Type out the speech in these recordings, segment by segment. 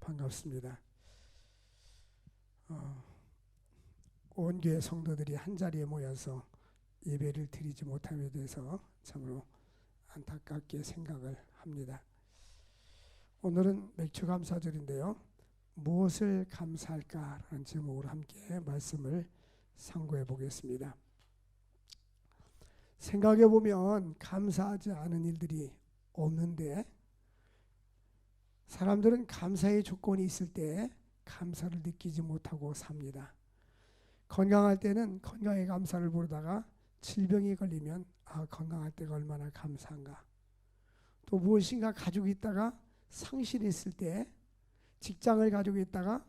반갑습니다. 온 교회 성도들이 한자리에 모여서 예배를 드리지 못함에 대해서 참으로 안타깝게 생각을 합니다. 오늘은 맥주감사절인데요. 무엇을 감사할까라는 제목으로 함께 말씀을 상고해 보겠습니다. 생각해 보면 감사하지 않은 일들이 없는데 사람들은 감사의 조건이 있을 때 감사를 느끼지 못하고 삽니다. 건강할 때는 건강의 감사를 부르다가 질병이 걸리면 건강할 때가 얼마나 감사한가. 또 무엇인가 가지고 있다가 상실이 있을 때, 직장을 가지고 있다가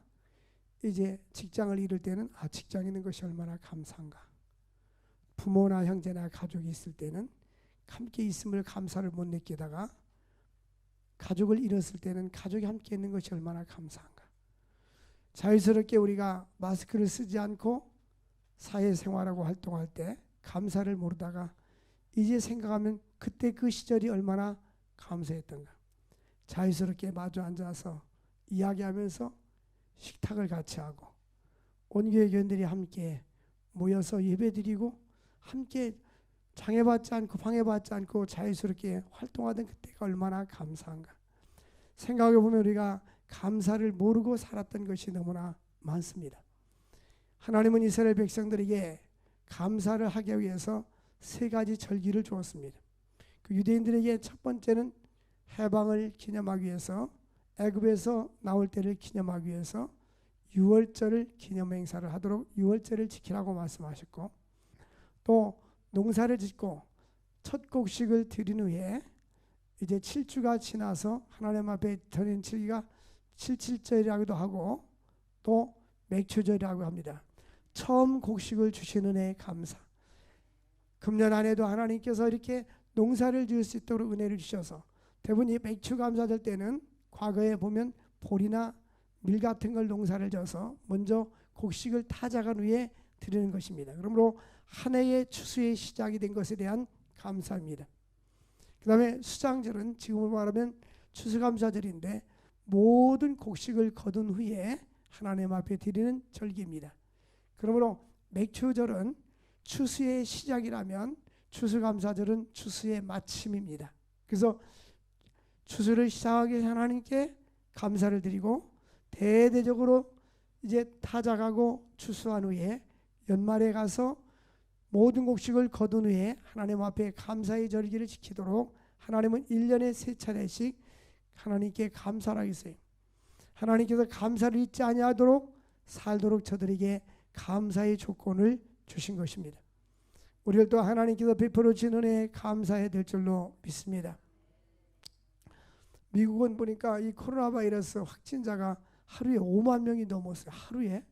이제 직장을 잃을 때는 직장 있는 것이 얼마나 감사한가. 부모나 형제나 가족이 있을 때는 함께 있음을 감사를 못 느끼다가 가족을 잃었을 때는 가족이 함께 있는 것이 얼마나 감사한가. 자유스럽게 우리가 마스크를 쓰지 않고 사회생활하고 활동할 때 감사를 모르다가 이제 생각하면 그때 그 시절이 얼마나 감사했던가. 자유스럽게 마주 앉아서 이야기하면서 식탁을 같이 하고 온교회 교인들이 함께 모여서 예배드리고 함께 장애받지 않고 방해받지 않고 자유스럽게 활동하던 그때가 얼마나 감사한가. 생각해보면 우리가 감사를 모르고 살았던 것이 너무나 많습니다. 하나님은 이스라엘 백성들에게 감사를 하기 위해서 세 가지 절기를 주었습니다. 그 유대인들에게 첫 번째는 해방을 기념하기 위해서, 애굽에서 나올 때를 기념하기 위해서 유월절을 기념 행사를 하도록 유월절을 지키라고 말씀하셨고, 또 농사를 짓고 첫 곡식을 드린 후에 이제 7주가 지나서 하나님 앞에 드린 절기가 칠칠절이라고도 하고 또 맥주절이라고 합니다. 처음 곡식을 주시는 은혜에 감사. 금년 안에도 하나님께서 이렇게 농사를 지을 수 있도록 은혜를 주셔서 대부분 이 맥주 감사절 때는 과거에 보면 보리나 밀 같은 걸 농사를 져서 먼저 곡식을 타작한 후에 드리는 것입니다. 그러므로 한 해의 추수의 시작이 된 것에 대한 감사입니다. 그 다음에 수장절은 지금으로 말하면 추수감사절인데 모든 곡식을 거둔 후에 하나님 앞에 드리는 절기입니다. 그러므로 맥주절은 추수의 시작이라면 추수감사절은 추수의 마침입니다. 그래서 추수를 시작하기 위해 하나님께 감사를 드리고 대대적으로 이제 타작하고 추수한 후에 연말에 가서 모든 곡식을 거둔 후에 하나님 앞에 감사의 절기를 지키도록 하나님은 1년에 3차례씩 하나님께 감사를 하겠어요. 하나님께서 감사를 잊지 아니하도록 살도록 저들에게 감사의 조건을 주신 것입니다. 우리를 또 하나님께서 베풀어 주신 은혜에 감사해야 될 줄로 믿습니다. 미국은 보니까 이 코로나 바이러스 확진자가 하루에 5만 명이 넘었어요. 하루에.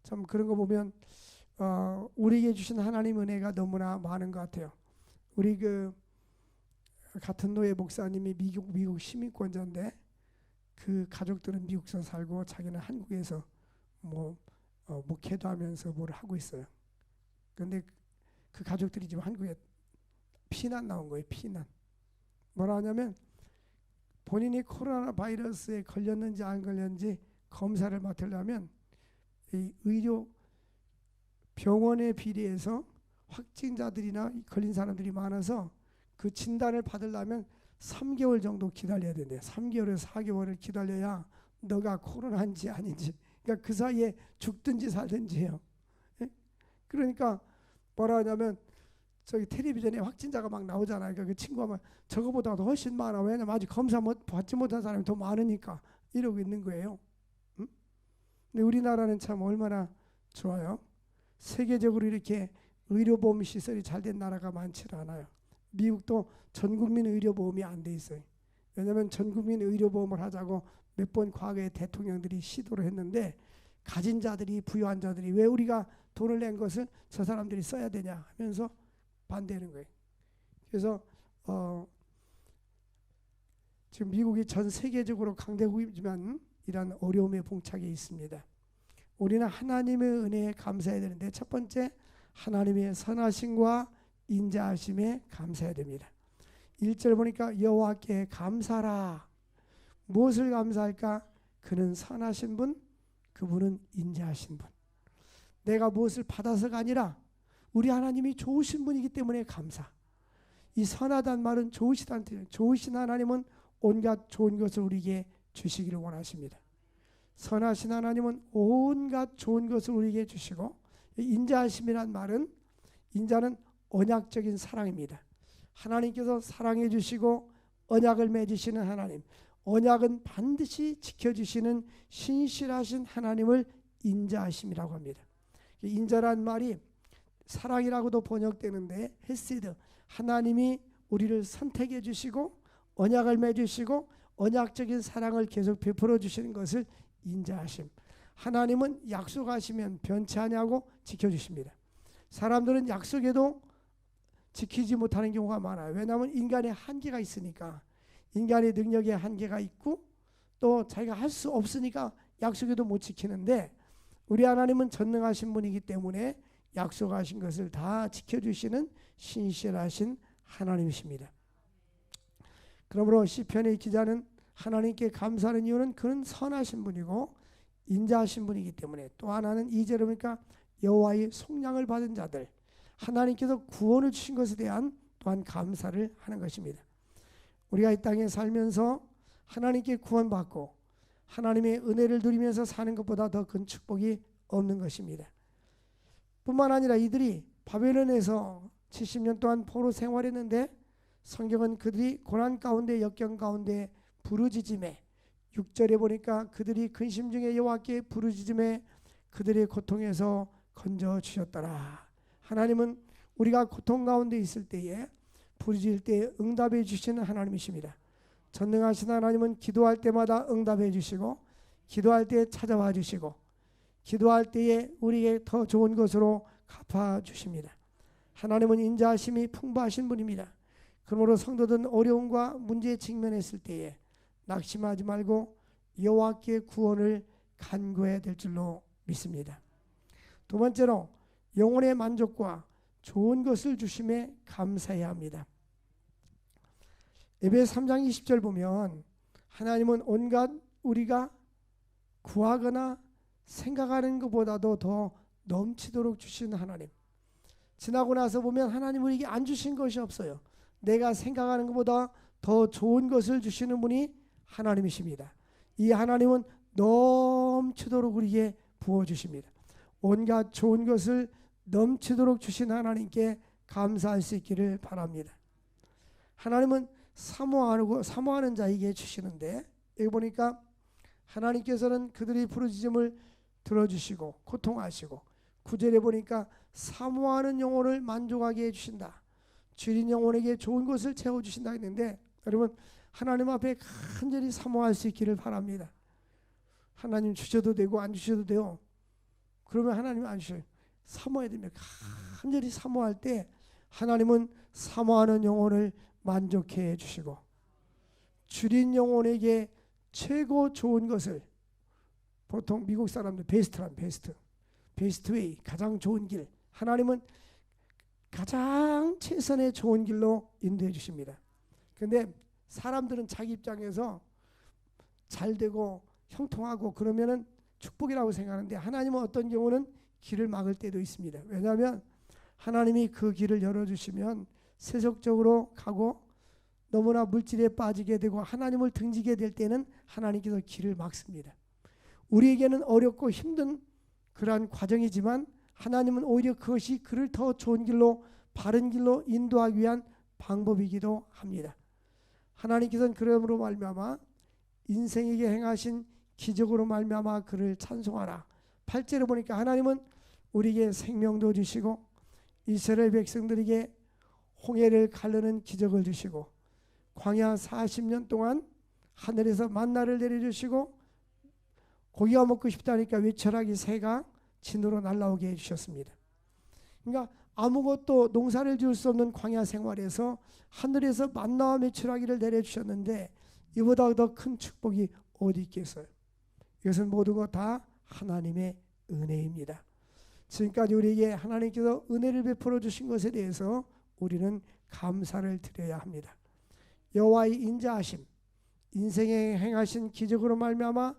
참 그런 거 보면 우리에게 주신 하나님 은혜가 너무나 많은 것 같아요. 우리 같은 노예 목사님이 미국 시민권자인데 그 가족들은 미국에서 살고 자기는 한국에서 목회도 하면서 뭘 하고 있어요. 그런데 그 가족들이 지금 한국에 피난 나온 거예요. 피난. 뭐라 하냐면 본인이 코로나 바이러스에 걸렸는지 안 걸렸는지 검사를 맡으려면 이 의료 병원에 비례해서 확진자들이나 걸린 사람들이 많아서 그 진단을 받으려면 3개월 정도 기다려야 된대요. 3개월에서 4개월을 기다려야 너가 코로나인지 아닌지, 그러니까 그 사이에 죽든지 살든지 해요. 그러니까 뭐라 하냐면 저기 텔레비전에 확진자가 막 나오잖아요. 그러니까 그 친구가 막 저거보다도 훨씬 많아. 왜냐면 아직 검사 받지 못한 사람이 더 많으니까 이러고 있는 거예요. 근데 우리나라는 참 얼마나 좋아요. 세계적으로 이렇게 의료보험 시설이 잘 된 나라가 많지 않아요. 미국도 전국민 의료보험이 안 돼 있어요. 왜냐하면 전국민 의료보험을 하자고 몇 번 과거에 대통령들이 시도를 했는데 가진 자들이, 부유한 자들이 왜 우리가 돈을 낸 것을 저 사람들이 써야 되냐 하면서 반대하는 거예요. 그래서 지금 미국이 전 세계적으로 강대국이지만 이런 어려움에 봉착해 있습니다. 우리는 하나님의 은혜에 감사해야 되는데 첫 번째 하나님의 선하심과 인자하심에 감사해야 됩니다. 1절 보니까 여호와께 감사라. 무엇을 감사할까? 그는 선하신 분, 그분은 인자하신 분. 내가 무엇을 받아서가 아니라 우리 하나님이 좋으신 분이기 때문에 감사. 이 선하다는 말은 좋으시다는 뜻이에요. 좋으신 하나님은 온갖 좋은 것을 우리에게 주시기를 원하십니다. 선하신 하나님은 온갖 좋은 것을 우리에게 주시고, 인자하심이란 말은, 인자는 언약적인 사랑입니다. 하나님께서 사랑해 주시고 언약을 맺으시는 하나님, 언약은 반드시 지켜주시는 신실하신 하나님을 인자하심이라고 합니다. 인자란 말이 사랑이라고도 번역되는데, 헤세드, 하나님이 우리를 선택해 주시고 언약을 맺으시고 언약적인 사랑을 계속 베풀어 주시는 것을 인자하심. 하나님은 약속하시면 변치 아니하고 지켜주십니다. 사람들은 약속해도 지키지 못하는 경우가 많아요. 왜냐하면 인간의 한계가 있으니까. 인간의 능력에 한계가 있고 또 자기가 할 수 없으니까 약속해도 못 지키는데, 우리 하나님은 전능하신 분이기 때문에 약속하신 것을 다 지켜주시는 신실하신 하나님이십니다. 그러므로 시편의 기자는 하나님께 감사하는 이유는 그는 선하신 분이고 인자하신 분이기 때문에, 또 하나는 2절에 보니까 여호와의 속량을 받은 자들, 하나님께서 구원을 주신 것에 대한 또한 감사를 하는 것입니다. 우리가 이 땅에 살면서 하나님께 구원받고 하나님의 은혜를 누리면서 사는 것보다 더 큰 축복이 없는 것입니다. 뿐만 아니라 이들이 바벨론에서 70년 동안 포로 생활했는데, 성경은 그들이 고난 가운데 역경 가운데 부르짖음에, 6절에 보니까 그들이 근심 중에 여호와께 부르짖음에 그들의 고통에서 건져 주셨더라. 하나님은 우리가 고통 가운데 있을 때에 부르짖을 때 응답해 주시는 하나님이십니다. 전능하신 하나님은 기도할 때마다 응답해 주시고, 기도할 때 찾아와 주시고, 기도할 때에 우리에게 더 좋은 것으로 갚아 주십니다. 하나님은 인자하심이 풍부하신 분입니다. 그러므로 성도들은 어려움과 문제에 직면했을 때에 낙심하지 말고 여호와께 구원을 간구해야 될 줄로 믿습니다. 두 번째로, 영혼의 만족과 좋은 것을 주심에 감사해야 합니다. 에베소 3장 20절 보면, 하나님은 온갖 우리가 구하거나 생각하는 것보다도 더 넘치도록 주신 하나님. 지나고 나서 보면 하나님 우리에게 안 주신 것이 없어요. 내가 생각하는 것보다 더 좋은 것을 주시는 분이 하나님이십니다. 이 하나님은 넘치도록 우리에게 부어주십니다. 온갖 좋은 것을 넘치도록 주신 하나님께 감사할 수 있기를 바랍니다. 하나님은 사모하는 자에게 주시는데, 여기 보니까 하나님께서는 그들의 부르짖음을 들어주시고 고통하시고, 9절에 보니까 사모하는 영혼을 만족하게 해주신다, 주린 영혼에게 좋은 것을 채워주신다 했는데, 여러분 하나님 앞에 간절히 사모할 수 있기를 바랍니다. 하나님 주셔도 되고 안 주셔도 돼요. 그러면 하나님 안 주셔요. 사모해야 됩니다. 간절히 사모할 때 하나님은 사모하는 영혼을 만족해 주시고, 주린 영혼에게 최고 좋은 것을, 보통 미국 사람들 베스트 웨이, 가장 좋은 길, 하나님은 가장 최선의 좋은 길로 인도해 주십니다. 그런데 사람들은 자기 입장에서 잘 되고 형통하고 그러면은 축복이라고 생각하는데, 하나님은 어떤 경우는 길을 막을 때도 있습니다. 왜냐하면 하나님이 그 길을 열어주시면 세속적으로 가고 너무나 물질에 빠지게 되고 하나님을 등지게 될 때는 하나님께서 길을 막습니다. 우리에게는 어렵고 힘든 그러한 과정이지만 하나님은 오히려 그것이 그를 더 좋은 길로, 바른 길로 인도하기 위한 방법이기도 합니다. 하나님께서는 그러므로 말미암아 인생에게 행하신 기적으로 말미암아 그를 찬송하라. 8절에 보니까 하나님은 우리에게 생명도 주시고 이스라엘 백성들에게 홍해를 가르는 기적을 주시고, 광야 40년 동안 하늘에서 만나를 내려주시고, 고기가 먹고 싶다니까 외철하기 새가 진으로 날아오게 해주셨습니다. 그러니까 아무것도 농사를 지을 수 없는 광야 생활에서 하늘에서 만나와 메추라기를 내려주셨는데, 이보다 더 큰 축복이 어디 있겠어요? 이것은 모든 것 다 하나님의 은혜입니다. 지금까지 우리에게 하나님께서 은혜를 베풀어 주신 것에 대해서 우리는 감사를 드려야 합니다. 여호와의 인자하심, 인생에 행하신 기적으로 말미암아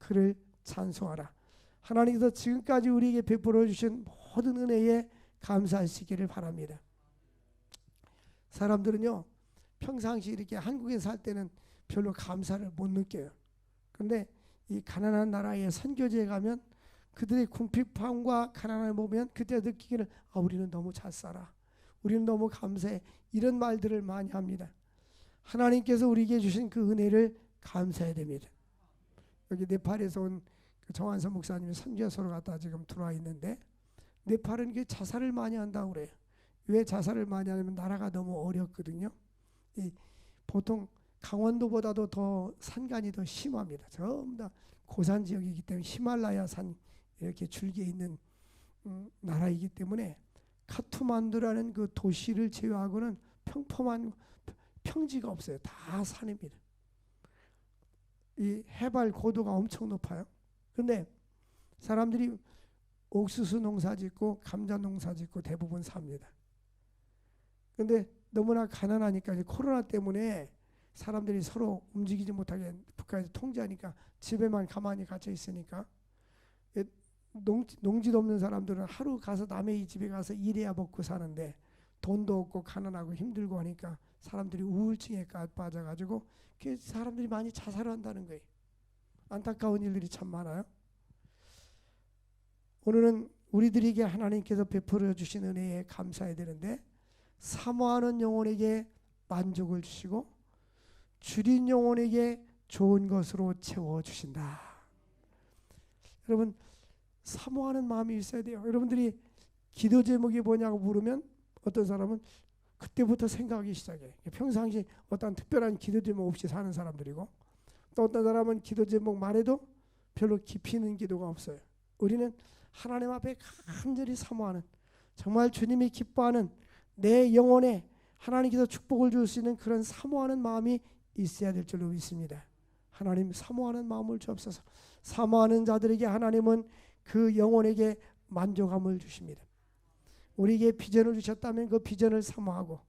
그를 찬송하라. 하나님께서 지금까지 우리에게 베풀어 주신 모든 은혜에 감사하시기를 바랍니다. 사람들은요, 평상시 이렇게 한국에 살 때는 별로 감사를 못 느껴요. 그런데 이 가난한 나라의 선교지에 가면 그들의 궁핍함과 가난함을 보면 그때 느끼기를 우리는 너무 잘 살아, 우리는 너무 감사해, 이런 말들을 많이 합니다. 하나님께서 우리에게 주신 그 은혜를 감사해야 됩니다. 여기 네팔에서 온 정한선 목사님이 선교소로 갔다 지금 들어와 있는데, 네팔은 이게 자살을 많이 한다고 그래요. 왜 자살을 많이 하냐면 나라가 너무 어렵거든요. 보통 강원도보다도 더 산간이 더 심합니다. 전부 다 고산 지역이기 때문에 히말라야 산 이렇게 줄기에 있는 나라이기 때문에 카투만두라는 그 도시를 제외하고는 평범한 평지가 없어요. 다 산입니다. 이 해발 고도가 엄청 높아요. 근데 사람들이 옥수수 농사 짓고 감자 농사 짓고 대부분 삽니다. 근데 너무나 가난하니까 이제 코로나 때문에 사람들이 서로 움직이지 못하게 북한에서 통제하니까 집에만 가만히 갇혀 있으니까 농지도 없는 사람들은 하루 가서 남의 집에 가서 일해야 먹고 사는데 돈도 없고 가난하고 힘들고 하니까 사람들이 우울증에 빠져가지고 사람들이 많이 자살을 한다는 거예요. 안타까운 일들이 참 많아요. 오늘은 우리들에게 하나님께서 베풀어 주신 은혜에 감사해야 되는데, 사모하는 영혼에게 만족을 주시고 줄인 영혼에게 좋은 것으로 채워주신다. 여러분, 사모하는 마음이 있어야 돼요. 여러분들이 기도 제목이 뭐냐고 물으면 어떤 사람은 그때부터 생각하기 시작해. 평상시 어떤 특별한 기도 제목 없이 사는 사람들이고, 또 어떤 사람은 기도 제목 말해도 별로 깊이 있는 기도가 없어요. 우리는 하나님 앞에 간절히 사모하는, 정말 주님이 기뻐하는, 내 영혼에 하나님께서 축복을 줄 수 있는 그런 사모하는 마음이 있어야 될 줄로 믿습니다. 하나님, 사모하는 마음을 주옵소서. 사모하는 자들에게 하나님은 그 영혼에게 만족함을 주십니다. 우리에게 비전을 주셨다면 그 비전을 사모하고,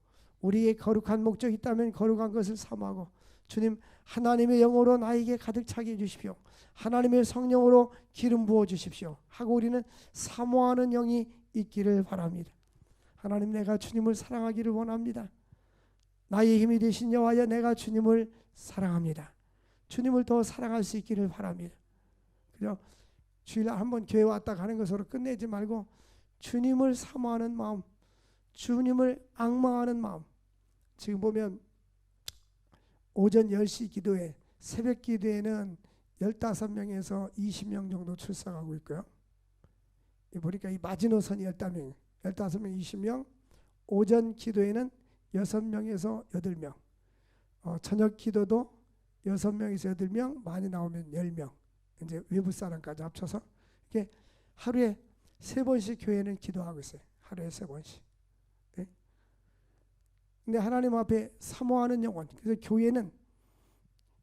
우리에게 거룩한 목적이 있다면 거룩한 것을 사모하고, 주님, 하나님의 영으로 나에게 가득 차게 해주십시오, 하나님의 성령으로 기름 부어 주십시오 하고 우리는 사모하는 영이 있기를 바랍니다. 하나님, 내가 주님을 사랑하기를 원합니다. 나의 힘이 되신 여호와여, 내가 주님을 사랑합니다. 주님을 더 사랑할 수 있기를 바랍니다. 그죠? 주일날 한번 교회 왔다 가는 것으로 끝내지 말고 주님을 사모하는 마음, 주님을 앙망하는 마음. 지금 보면 오전 10시 기도회, 새벽 기도회는 15명에서 20명 정도 출석하고 있고요. 보니까 이 마지노선이 15명, 15명, 20명. 오전 기도회는 6명에서 8명. 저녁 기도도 6명에서 8명, 많이 나오면 10명. 이제 외부 사람까지 합쳐서 이렇게 하루에 3번씩 교회는 기도하고 있어요. 하루에 3번씩. 네? 근데 하나님 앞에 사모하는 영혼. 그래서 교회는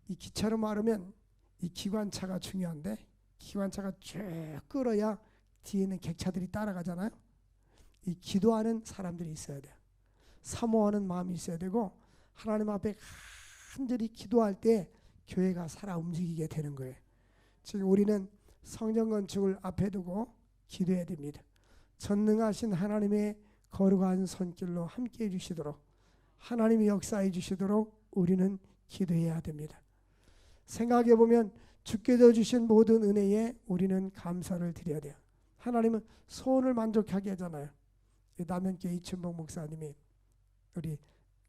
이 기차로 말하면 이 기관차가 중요한데, 기관차가 쭉 끌어야 뒤에는 객차들이 따라가잖아요. 이 기도하는 사람들이 있어야 돼요. 사모하는 마음이 있어야 되고, 하나님 앞에 간절히 기도할 때 교회가 살아 움직이게 되는 거예요. 지금 우리는 성전 건축을 앞에 두고 기도해야 됩니다. 전능하신 하나님의 거룩한 손길로 함께해 주시도록, 하나님이 역사해 주시도록 우리는 기도해야 됩니다. 생각해 보면 주께서 주신 모든 은혜에 우리는 감사를 드려야 돼요. 하나님은 소원을 만족하게 하잖아요. 남현교회 이춘복 목사님이 우리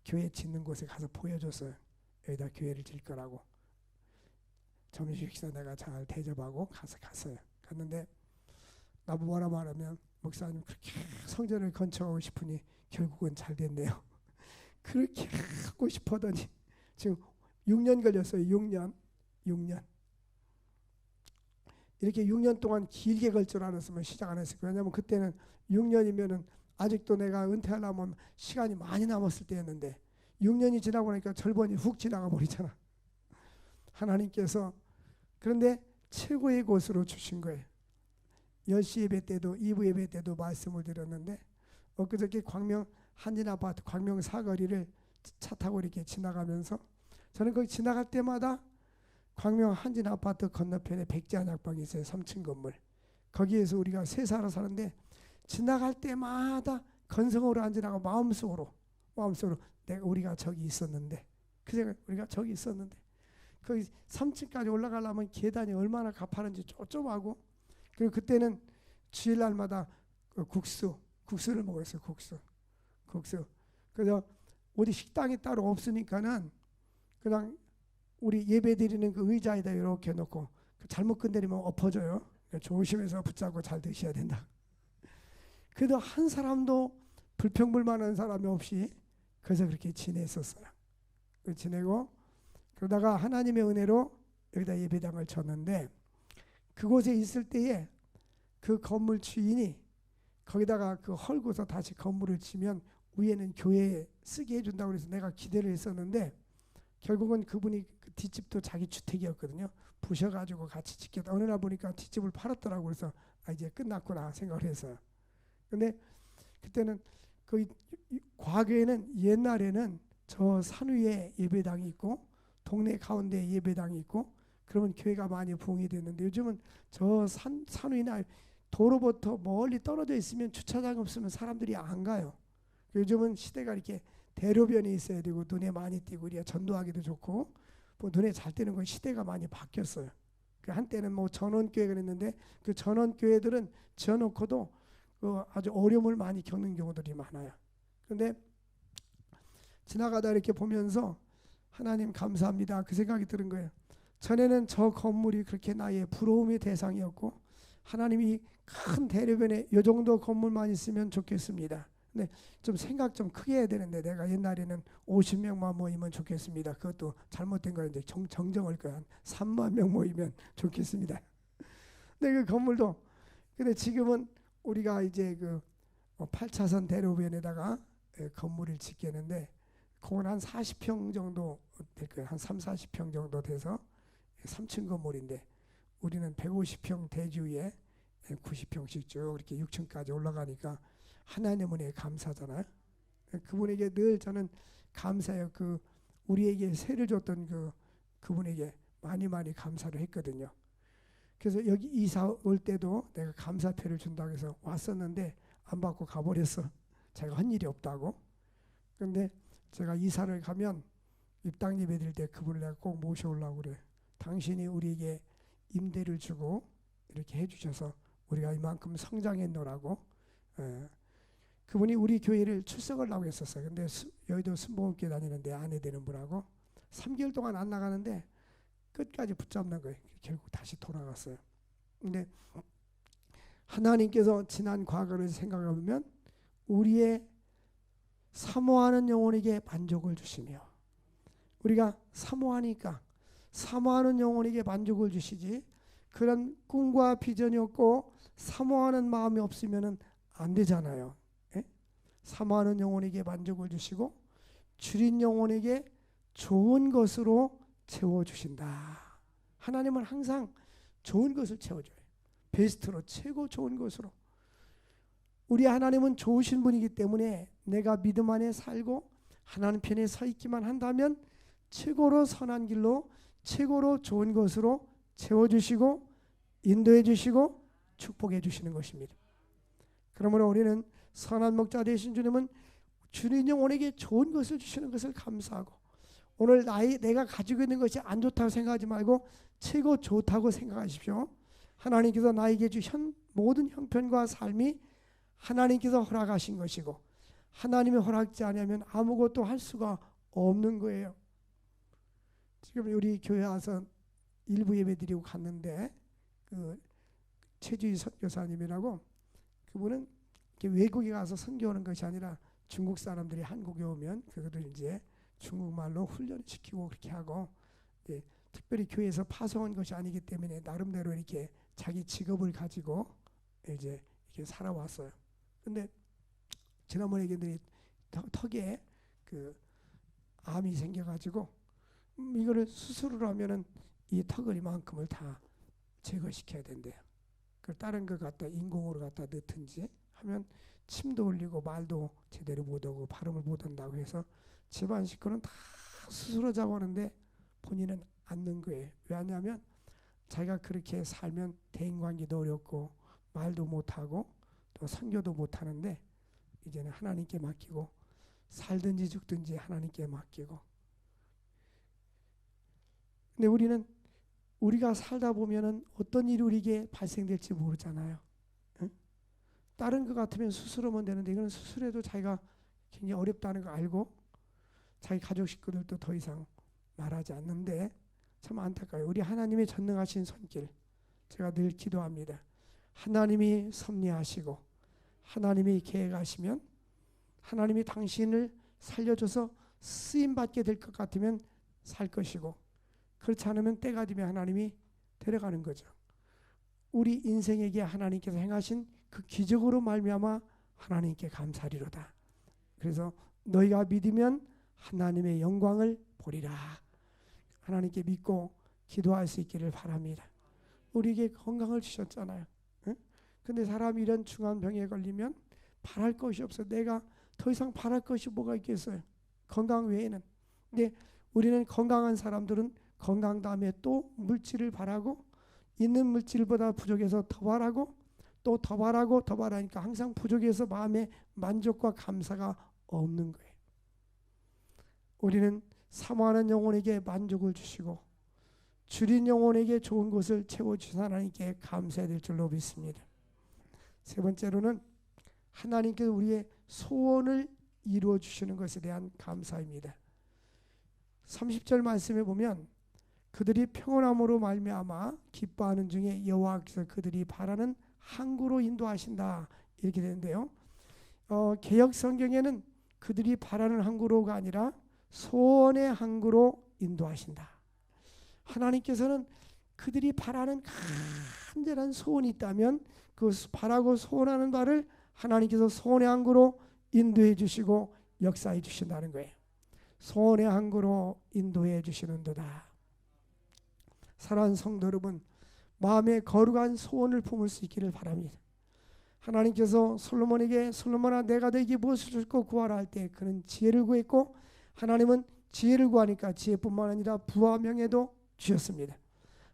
교회 짓는 곳에 가서 보여줬어요. 여기다 교회를 질 거라고. 점심식사 내가 잘 대접하고 갔어요. 갔는데 나보고 뭐라 말하면, 목사님 그렇게 성전을 건축하고 싶으니 결국은 잘 됐네요. 그렇게 하고 싶어더니 지금 6년 걸렸어요. 6년. 이렇게 6년 동안 길게 걸 줄 알았으면 시작 안 했을 거예요. 왜냐하면 그때는 6년이면은 아직도 내가 은퇴하려면 시간이 많이 남았을 때였는데, 6년이 지나고 나니까 절반이 훅 지나가 버리잖아. 하나님께서 그런데 최고의 곳으로 주신 거예요. 10시 예배 때도 2부 예배 때도 말씀을 드렸는데, 엊그저께 광명 한진아파트 광명 사거리를 차 타고 이렇게 지나가면서 저는 거기 지나갈 때마다 광명 한진 아파트 건너편에 백제한약방이 있어요. 3층 건물. 거기에서 우리가 세사로 사는데 지나갈 때마다 건성으로 안 지나고 마음속으로 내가 우리가 저기 있었는데 그 생각 우리가 저기 있었는데 거기 3층까지 올라가려면 계단이 얼마나 가파른지 좁좁하고 그리고 그때는 주일날마다 국수를 먹었어요. 국수. 그래서 어디 식당이 따로 없으니까는 그냥 우리 예배 드리는 그 의자에다 이렇게 놓고 잘못 건드리면 엎어져요. 조심해서 붙잡고 잘 드셔야 된다. 그래도 한 사람도 불평불만한 사람이 없이 그래서 그렇게 지냈었어요. 지내고 그러다가 하나님의 은혜로 여기다 예배당을 쳤는데 그곳에 있을 때에 그 건물 주인이 거기다가 그 헐고서 다시 건물을 치면 위에는 교회에 쓰게 해준다고 그래서 내가 기대를 했었는데 결국은 그분이 그 뒷집도 자기 주택이었거든요. 부셔가지고 같이 짓겠다. 어느 날 보니까 뒷집을 팔았더라고. 그래서 이제 끝났구나 생각을 했어요. 근데 그때는 그 과거에는 옛날에는 저 산 위에 예배당이 있고 동네 가운데 예배당이 있고 그러면 교회가 많이 부흥이 됐는데 요즘은 저 산 위나 도로부터 멀리 떨어져 있으면 주차장 없으면 사람들이 안 가요. 요즘은 시대가 이렇게 대로변이 있어야 되고 눈에 많이 띄고 우리가 전도하기도 좋고 뭐 눈에 잘 띄는 건 시대가 많이 바뀌었어요. 그 한때는 뭐 전원교회가 있는데 그 전원교회들은 지어놓고도 아주 어려움을 많이 겪는 경우들이 많아요. 그런데 지나가다 이렇게 보면서 하나님 감사합니다 그 생각이 드는 거예요. 전에는 저 건물이 그렇게 나의 부러움의 대상이었고 하나님이 큰 대로변에 이 정도 건물만 있으면 좋겠습니다. 근데 좀 생각 좀 크게 해야 되는데 내가 옛날에는 50명만 모이면 좋겠습니다. 그것도 잘못된 거예요. 이제 정정할 거야. 한 3만 명 모이면 좋겠습니다. 근데 그 건물도 근데 지금은 우리가 이제 그 8차선 대로변에다가 건물을 짓겠는데 그건 한 40평 정도 될 거예요. 한 3, 40평 정도 돼서 3층 건물인데 우리는 150평 대주위에 90평씩 쭉 이렇게 6층까지 올라가니까 하나님 은혜에 감사잖아요. 그분에게 늘 저는 감사해요. 그 우리에게 세를 줬던 그분에게 많이 감사를 했거든요. 그래서 여기 이사 올 때도 내가 감사표를 준다고 해서 왔었는데 안 받고 가버렸어. 제가 한 일이 없다고. 그런데 제가 이사를 가면 입당 예배 드릴 때 그분을 내가 꼭 모셔오려고 그래. 당신이 우리에게 임대를 주고 이렇게 해주셔서 우리가 이만큼 성장했노라고. 그분이 우리 교회를 출석하려고 했었어요. 근데 여의도 순복음교회 다니는데 아내 되는 분하고 3개월 동안 안 나가는데 끝까지 붙잡는 거예요. 결국 다시 돌아갔어요. 근데 하나님께서 지난 과거를 생각해 보면 우리의 사모하는 영혼에게 만족을 주시며 우리가 사모하니까 사모하는 영혼에게 만족을 주시지 그런 꿈과 비전이 없고 사모하는 마음이 없으면 안 되잖아요. 예? 사모하는 영혼에게 만족을 주시고 줄인 영혼에게 좋은 것으로 채워주신다. 하나님은 항상 좋은 것을 채워줘요. 베스트로 최고 좋은 것으로. 우리 하나님은 좋으신 분이기 때문에 내가 믿음 안에 살고 하나님 편에 서 있기만 한다면 최고로 선한 길로 최고로 좋은 것으로 채워주시고 인도해 주시고 축복해 주시는 것입니다. 그러므로 우리는 선한 목자 되신 주님은 주님 영혼에게 좋은 것을 주시는 것을 감사하고 오늘 내가 가지고 있는 것이 안 좋다고 생각하지 말고 최고 좋다고 생각하십시오. 하나님께서 나에게 주신 모든 형편과 삶이 하나님께서 허락하신 것이고 하나님이 허락지 않으면 아무것도 할 수가 없는 거예요. 지금 우리 교회 와서 일부 예배 드리고 갔는데 그 최주희 선교사님이라고 그분은 외국에 가서 선교하는 것이 아니라 중국 사람들이 한국에 오면 그것을 이제 중국말로 훈련시키고 그렇게 하고 특별히 교회에서 파송한 것이 아니기 때문에 나름대로 이렇게 자기 직업을 가지고 이제 이렇게 살아왔어요. 근데 지난번에 걔들이 턱에 그 암이 생겨가지고 이거를 수술을 하면은 이 턱을 이만큼을 다 제거시켜야 된대요. 그 다른 거 갖다 인공으로 갖다 넣든지 하면 침도 흘리고 말도 제대로 못하고 발음을 못한다고 해서 집안 식구는 다 수술하자고 하는데 본인은 않는 거예요. 왜냐하면 자기가 그렇게 살면 대인관계도 어렵고 말도 못하고 또 선교도 못하는데 이제는 하나님께 맡기고 살든지 죽든지 하나님께 맡기고. 근데 우리가 살다 보면은 어떤 일이 우리에게 발생될지 모르잖아요. 응? 다른 것 같으면 수술하면 되는데 이거는 수술해도 자기가 굉장히 어렵다는 거 알고 자기 가족 식구들도 더 이상 말하지 않는데 참 안타까워요. 우리 하나님의 전능하신 손길, 제가 늘 기도합니다. 하나님이 섭리하시고 하나님이 계획하시면 하나님이 당신을 살려줘서 쓰임받게 될 것 같으면 살 것이고, 그렇지 않으면 때가 되면 하나님이 데려가는 거죠. 우리 인생에게 하나님께서 행하신 그 기적으로 말미암아 하나님께 감사리로다. 그래서 너희가 믿으면 하나님의 영광을 보리라. 하나님께 믿고 기도할 수 있기를 바랍니다. 우리에게 건강을 주셨잖아요. 응? 근데 사람이 이런 중한 병에 걸리면 바랄 것이 없어. 내가 더 이상 바랄 것이 뭐가 있겠어요? 건강 외에는. 근데 우리는 건강한 사람들은 건강 다음에 또 물질을 바라고, 있는 물질보다 부족해서 더 바라고, 또 더 바라고 더 바라니까 항상 부족해서 마음에 만족과 감사가 없는 거예요. 우리는 사모하는 영혼에게 만족을 주시고 줄인 영혼에게 좋은 것을 채워주신 하나님께 감사해야 될 줄로 믿습니다. 세 번째로는 하나님께서 우리의 소원을 이루어 주시는 것에 대한 감사입니다. 30절 말씀에 보면 그들이 평온함으로 말미암아 기뻐하는 중에 여호와께서 그들이 바라는 항구로 인도하신다, 이렇게 되는데요. 개역 성경에는 그들이 바라는 항구로가 아니라 소원의 항구로 인도하신다. 하나님께서는 그들이 바라는 간절한 소원이 있다면 그 바라고 소원하는 바를 하나님께서 소원의 항구로 인도해 주시고 역사해 주신다는 거예요. 소원의 항구로 인도해 주시는도다. 사랑하는 성도 여러분, 마음에 거룩한 소원을 품을 수 있기를 바랍니다. 하나님께서 솔로몬에게 솔로몬아 내가 너에게 무엇을 줄고 구하라 할 때 그는 지혜를 구했고, 하나님은 지혜를 구하니까 지혜뿐만 아니라 부와 명예도 주셨습니다.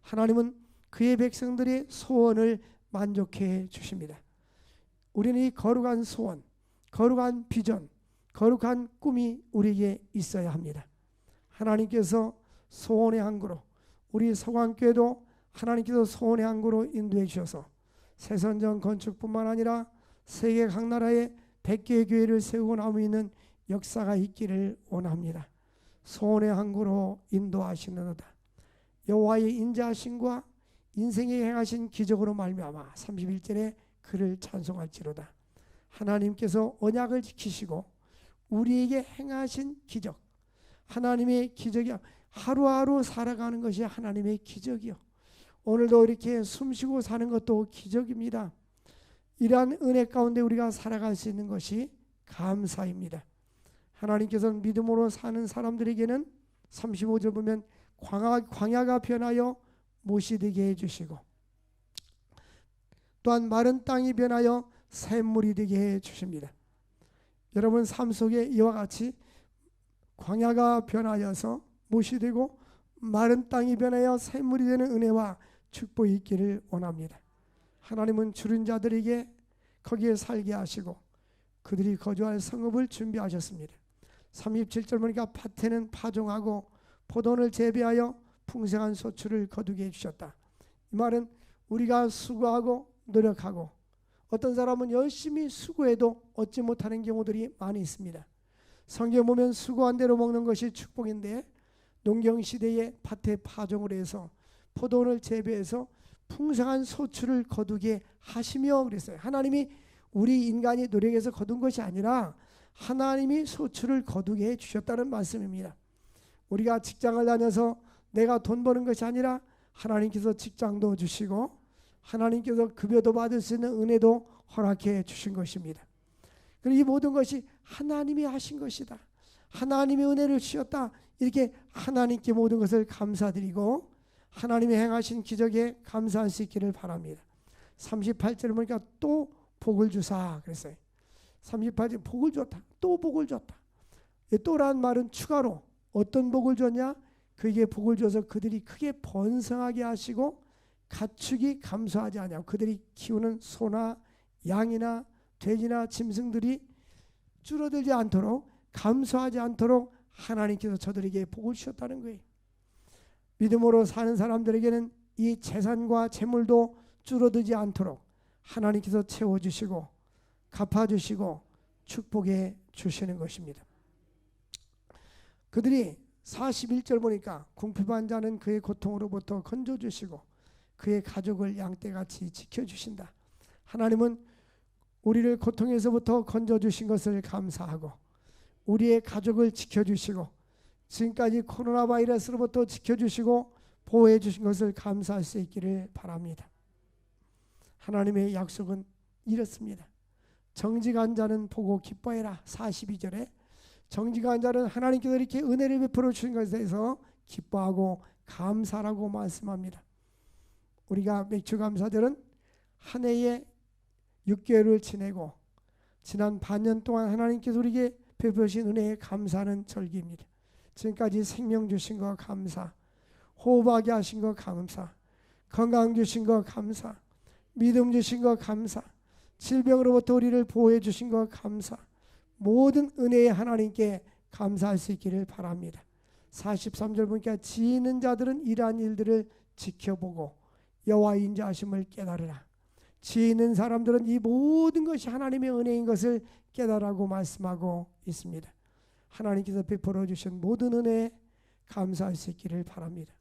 하나님은 그의 백성들의 소원을 만족해 주십니다. 우리는 이 거룩한 소원, 거룩한 비전, 거룩한 꿈이 우리에게 있어야 합니다. 하나님께서 소원의 항구로, 우리 서광교회도 하나님께서 소원의 항구로 인도해 주셔서 새선전 건축뿐만 아니라 세계 각 나라에 100개의 교회를 세우고 나무 있는 역사가 있기를 원합니다. 소원의 항구로 인도하시는도다. 여호와의 인자하심과 인생에 행하신 기적으로 말미암아 31절에 그를 찬송할지로다. 하나님께서 언약을 지키시고 우리에게 행하신 기적, 하나님의 기적이 하루하루 살아가는 것이 하나님의 기적이요. 오늘도 이렇게 숨쉬고 사는 것도 기적입니다. 이러한 은혜 가운데 우리가 살아갈 수 있는 것이 감사입니다. 하나님께서는 믿음으로 사는 사람들에게는 35절 보면 광야가 변하여 못이 되게 해주시고 또한 마른 땅이 변하여 샘물이 되게 해주십니다. 여러분 삶 속에 이와 같이 광야가 변하여서 못이 되고 마른 땅이 변하여 샘물이 되는 은혜와 축복이 있기를 원합니다. 하나님은 줄인 자들에게 거기에 살게 하시고 그들이 거주할 성읍을 준비하셨습니다. 37절 보니까 밭에는 파종하고 포도를 재배하여 풍성한 소출을 거두게 해주셨다. 이 말은 우리가 수고하고 노력하고 어떤 사람은 열심히 수고해도 얻지 못하는 경우들이 많이 있습니다. 성경 보면 수고한 대로 먹는 것이 축복인데 농경시대에 밭에 파종을 해서 포도를 재배해서 풍성한 소출을 거두게 하시며 그랬어요. 하나님이 우리 인간이 노력해서 거둔 것이 아니라 하나님이 소출을 거두게 해주셨다는 말씀입니다. 우리가 직장을 다녀서 내가 돈 버는 것이 아니라 하나님께서 직장도 주시고 하나님께서 급여도 받을 수 있는 은혜도 허락해 주신 것입니다. 그리고 이 모든 것이 하나님이 하신 것이다. 하나님의 은혜를 주셨다. 이렇게 하나님께 모든 것을 감사드리고 하나님이 행하신 기적에 감사할 수 있기를 바랍니다. 38절을 보니까 또 복을 주사 그랬어요. 38절 복을 줬다. 또 복을 줬다. 또란 말은 추가로 어떤 복을 줬냐? 그에게 복을 줘서 그들이 크게 번성하게 하시고 가축이 감소하지 아니하고 그들이 키우는 소나 양이나 돼지나 짐승들이 줄어들지 않도록 감소하지 않도록 하나님께서 저들에게 복을 주셨다는 거예요. 믿음으로 사는 사람들에게는 이 재산과 재물도 줄어들지 않도록 하나님께서 채워주시고 갚아주시고 축복해 주시는 것입니다. 그들이 41절 보니까 궁핍한 자는 그의 고통으로부터 건져주시고 그의 가족을 양떼같이 지켜주신다. 하나님은 우리를 고통에서부터 건져주신 것을 감사하고 우리의 가족을 지켜주시고 지금까지 코로나 바이러스로부터 지켜주시고 보호해 주신 것을 감사할 수 있기를 바랍니다. 하나님의 약속은 이렇습니다. 정직한 자는 보고 기뻐해라. 42절에 정직한 자는 하나님께서 이렇게 은혜를 베풀어 주신 것에 대해서 기뻐하고 감사라고 말씀합니다. 우리가 맥주감사절은 한 해에 6개월을 지내고 지난 반년 동안 하나님께서 우리에게 베푸신 은혜에 감사하는 절기입니다. 지금까지 생명 주신 거 감사, 호흡하게 하신 거 감사, 건강 주신 거 감사, 믿음 주신 거 감사, 질병으로부터 우리를 보호해 주신 거 감사, 모든 은혜의 하나님께 감사할 수 있기를 바랍니다. 43절 보니까 지혜 있는 자들은 이러한 일들을 지켜보고 여호와의 인자하심을 깨달으라. 지혜 있는 사람들은 이 모든 것이 하나님의 은혜인 것을 깨달으라고 말씀하고 있습니다. 하나님께서 베풀어 주신 모든 은혜에 감사할 수 있기를 바랍니다.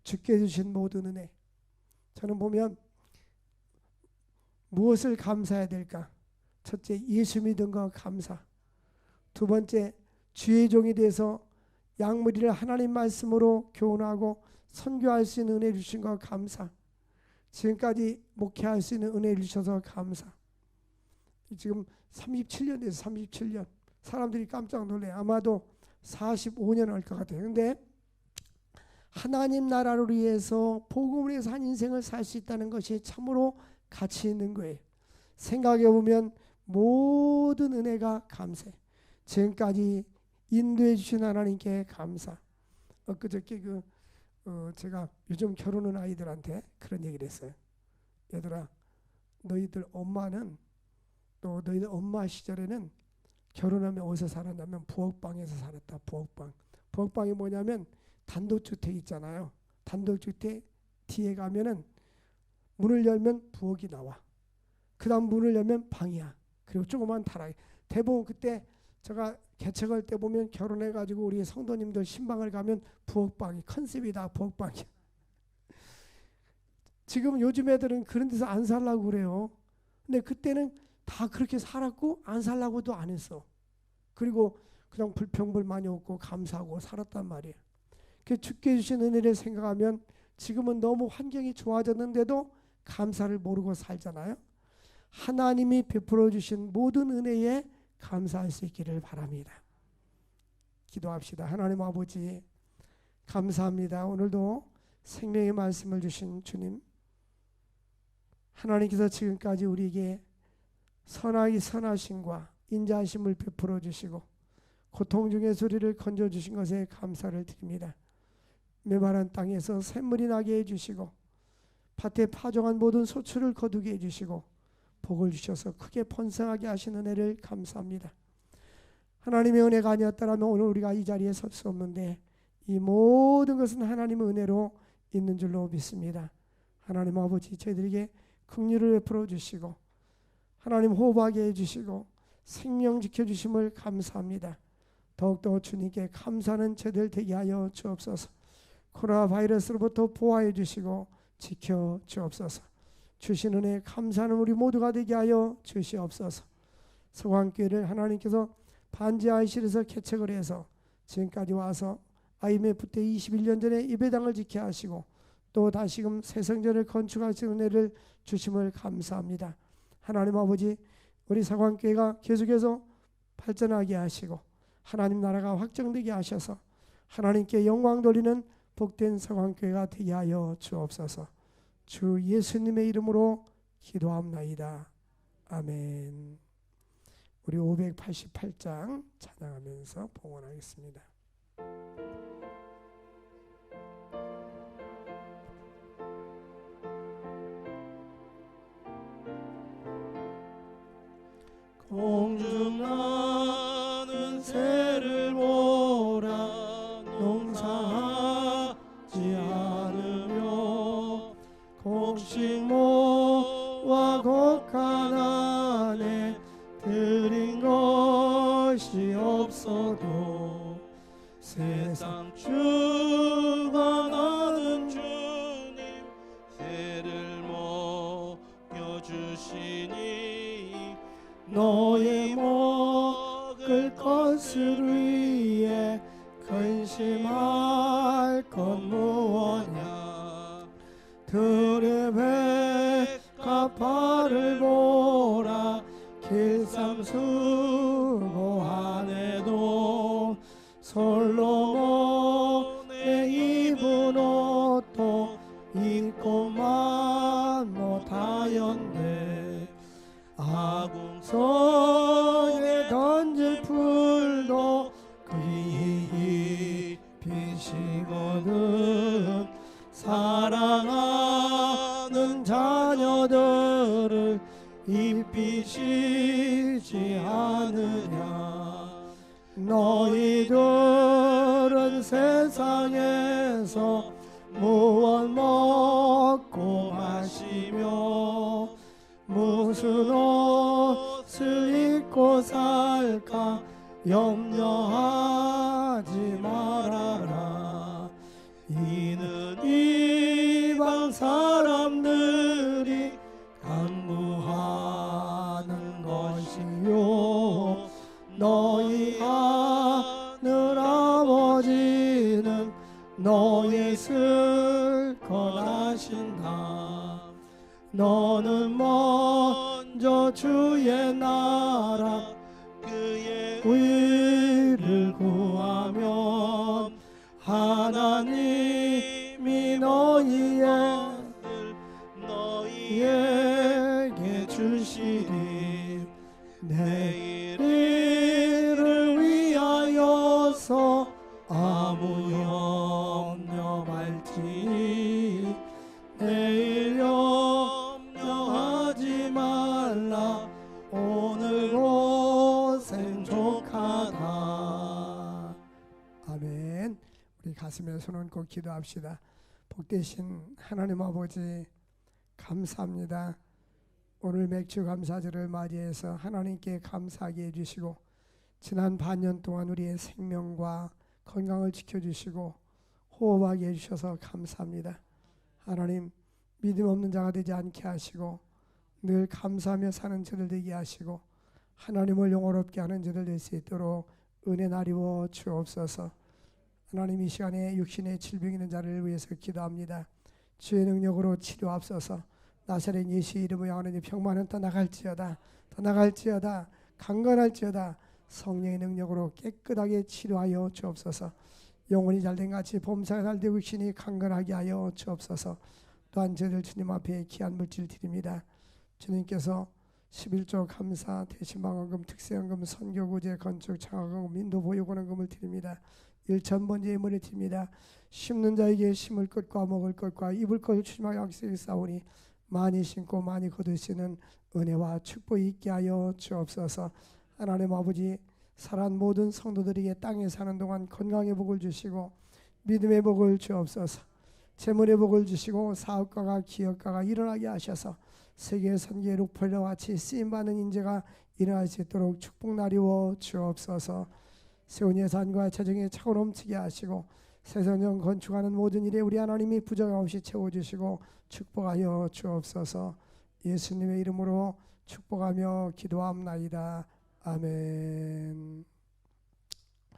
주께 주신 모든 은혜, 저는 보면 무엇을 감사해야 될까? 첫째, 예수 믿은 거 감사. 두 번째, 주의 종이 돼서 양무리를 하나님 말씀으로 교훈하고 선교할 수 있는 은혜 주신 거 감사. 지금까지 목회할 수 있는 은혜 주셔서 감사. 지금 37년 돼서 37년. 사람들이 깜짝 놀래. 아마도 45년 할 것 같아요. 근데 하나님 나라를 위해서 복음을 위해서 한 인생을 살 수 있다는 것이 참으로 가치 있는 거예요. 생각해 보면 모든 은혜가 감사해. 지금까지 인도해 주신 하나님께 감사. 엊그저께 제가 요즘 결혼한 아이들한테 그런 얘기를 했어요. 얘들아, 너희들 엄마는 또 너희들 엄마 시절에는 결혼하면 어디서 살았냐면 부엌방에서 살았다. 부엌방이 뭐냐면 단독주택 있잖아요. 단독주택 뒤에 가면은 문을 열면 부엌이 나와. 그 다음 문을 열면 방이야. 그리고 조그만 다락이. 대부분 그때 제가 개척할 때 보면 결혼해가지고 우리 성도님들 신방을 가면 부엌방이 컨셉이다. 부엌방이야. 지금 요즘 애들은 그런 데서 안 살라고 그래요. 근데 그때는 다 그렇게 살았고 안 살라고도 안 했어. 그리고 그냥 불평불 많이 없고 감사하고 살았단 말이에요. 그 주께 주신 은혜를 생각하면 지금은 너무 환경이 좋아졌는데도 감사를 모르고 살잖아요. 하나님이 베풀어 주신 모든 은혜에 감사할 수 있기를 바랍니다. 기도합시다. 하나님 아버지, 감사합니다. 오늘도 생명의 말씀을 주신 주님, 하나님께서 지금까지 우리에게 선하심과 인자하심을 베풀어 주시고 고통 중에서 우리를 건져 주신 것에 감사를 드립니다. 메마른 땅에서 샘물이 나게 해주시고 밭에 파종한 모든 소출을 거두게 해주시고 복을 주셔서 크게 번성하게 하신 은혜를 감사합니다. 하나님의 은혜가 아니었다면 오늘 우리가 이 자리에 설 수 없는데 이 모든 것은 하나님의 은혜로 있는 줄로 믿습니다. 하나님 아버지, 저희들에게 긍휼을 베풀어 주시고 하나님 호흡하게 해주시고 생명 지켜주심을 감사합니다. 더욱더 주님께 감사하는 저희들 되게 하여 주옵소서. 코로나 바이러스로부터 보호해 주시고 지켜 주옵소서. 주신 은혜 감사하는 우리 모두가 되게 하여 주시옵소서. 서광교회를 하나님께서 반지하실에서 개척을 해서 지금까지 와서 IMF 때 21년 전에 예배당을 지켜 하시고 또 다시금 새 성전을 건축하시는 은혜를 주심을 감사합니다. 하나님 아버지, 우리 서광교회가 계속해서 발전하게 하시고 하나님 나라가 확정되게 하셔서 하나님께 영광 돌리는 복된 서광교회가 되게 하여 주옵소서. 주 예수님의 이름으로 기도합나이다. 아멘. 우리 588장 찬양하면서 봉헌하겠습니다. 공중나는 새를 보라. 농사하지 않으며 곡식모와 곡간안에 드린 것이 없어도 세상 주관하는 주님 새를 먹여주시니 너의 먹을 것을 위해 근심할 것 무엇냐. 들의 백합화를 보라. 길쌈수고 안에도 솔로몬의 입은 옷도 입고만 못하였네. 아궁성에 던질 풀도 그의 빛이거든. 사랑하는 자녀들을 입히시지 않으냐. 너희들은 세상에서 무엇 먹고 마시며 무슨 옷을 입고 살까 염려하지 말아라. 이는 이방 사람들이 간구하는 것이요 너희 하늘 아버지는 너의 슬 것하신다. 너는 먼저 주의 나라 그의 의를 구하면 하나님이 너희에게 주시리. 내일을 위하여서 아무 염려 말지니 내일 염려하지 말라. 오늘 고생 족하다. 아멘. 우리 가슴에 손 얹고 기도합시다. 복되신 하나님 아버지 감사합니다. 오늘 맥주 감사절을 맞이해서 하나님께 감사하게 해주시고 지난 반년 동안 우리의 생명과 건강을 지켜주시고 호흡하게 해주셔서 감사합니다. 하나님 믿음 없는 자가 되지 않게 하시고 늘 감사하며 사는 저들 되게 하시고 하나님을 영원롭게 하는 저들 될 수 있도록 은혜 나리워 주옵소서. 하나님 이 시간에 육신의 질병 있는 자를 위해서 기도합니다. 주의 능력으로 치료하옵소서. 나사렛 예수 이름으로 하나님 병만은 떠나갈지어다. 강건할지어다. 성령의 능력으로 깨끗하게 치료하여 주옵소서. 영혼이 잘된 같이 범사가 잘되고 육신이 강건하게 하여 주옵소서. 또한 저들 주님 앞에 귀한 물질 드립니다. 주님께서 11조 감사 대신방언금 특세연금 선교구제 건축 장학금 인도보육원금을 드립니다. 1,000번째 예물을 드립니다. 심는 자에게 심을 것과 먹을 것과 입을 것을 추심하여 약속을 싸우니 많이 심고 많이 거두시는 은혜와 축복이 있게 하여 주옵소서. 하나님 아버지 살아난 모든 성도들에게 땅에 사는 동안 건강의 복을 주시고 믿음의 복을 주옵소서. 재물의 복을 주시고 사업가가 기업가가 일어나게 하셔서 세계 선교의 룩펄과 같이 쓰임받는 인재가 일어날 수 있도록 축복 나리워 주옵소서. 세운 예산과 재정에 차고 넘치게 하시고 세상령 건축하는 모든 일에 우리 하나님이 부정함 없이 채워주시고 축복하여 주옵소서. 예수님의 이름으로 축복하며 기도합나이다. 아멘.